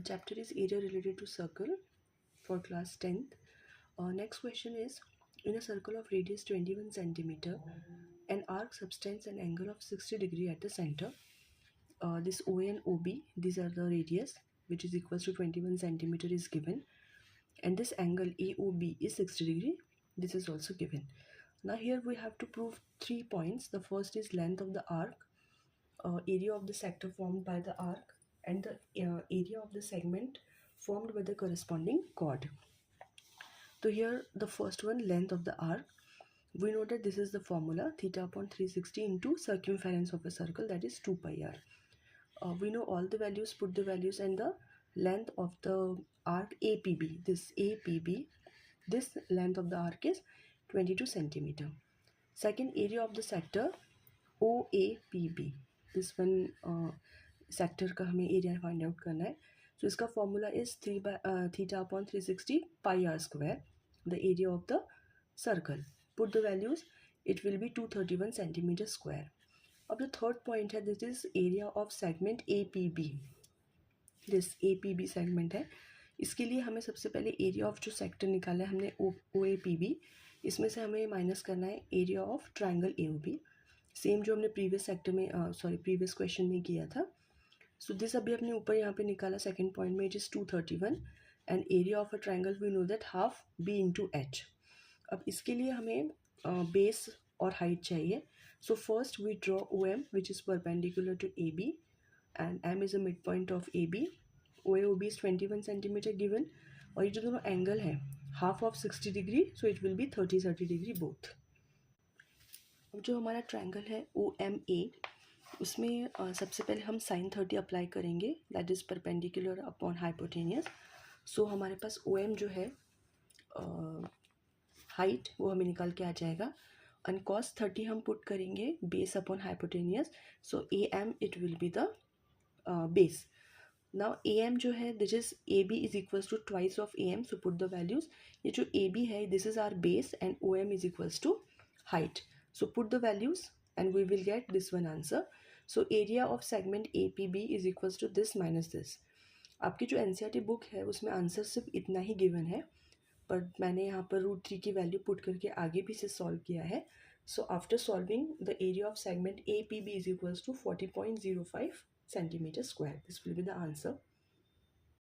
chapter is area related to circle for class 10th. Next question is, in a circle of radius 21 centimeter, an arc subtends an angle of 60 degree at the center. This O and OB, these are the radius, which is equals to 21 centimeter is given, and this angle AOB is 60 degree. This is also given. Now here we have to prove 3 points. The first is length of the arc, area of the sector formed by the arc, and the area of the segment formed by the corresponding chord. So here the first one, length of the arc. We know that this is the formula, theta upon 360 into circumference of a circle, that is 2 pi r. We know all the values, put the values, and the length of the arc APB, this APB, this length of the arc is 22 centimeter. Second, area of the sector OAPB, this one sector का हमें area find out करना है. So इसका formula is theta upon 360 pi r square, the area of the circle. Put the values, it will be 231 centimetre square. अब the third point है, this is area of segment APB. This APB segment है. इसके लिए हमें सबसे पहले area of जो sector निकाला है हमने OAPB, इसमें से हमें माइनस करना है area of triangle AOB, same जो हमने प्रीवियस सेक्टर में प्रीवियस क्वेश्चन में किया था. सो दिस अभी अपने ऊपर यहाँ पे निकाला सेकंड पॉइंट में, it is 231, and area of a triangle we know that half B into H. अब इसके लिए हमें बेस और हाइट चाहिए. So first we draw OM which is perpendicular to AB, and M is a midpoint of AB. OAOB is 21 centimetre given, और ये जो दोनों एंगल है half of 60 degree, so it will be 30 degree both. अब जो हमारा triangle है OMA, उसमें सबसे पहले हम sin 30 अप्लाई करेंगे, that is perpendicular upon hypotenuse. So हमारे पास OM जो है हाइट वो हमें निकाल के आ जाएगा, एंड cos 30 हम पुट करेंगे base upon hypotenuse. So AM it will be the base. Now AM जो है this is AB is equals to twice of AM, so put the values. ये जो AB है this is our base, and OM is equals to height. So put the values and we will get this one answer. So area of segment APB is equals to this minus this. आपकी जो NCERT book है उसमें answer सिर्फ इतना ही given है, पर मैंने यहाँ पर √3 की वैल्यू पुट करके आगे भी से सॉल्व किया है. So after solving the area of segment APB is equals to 40.05 centimeter square. This will be the answer.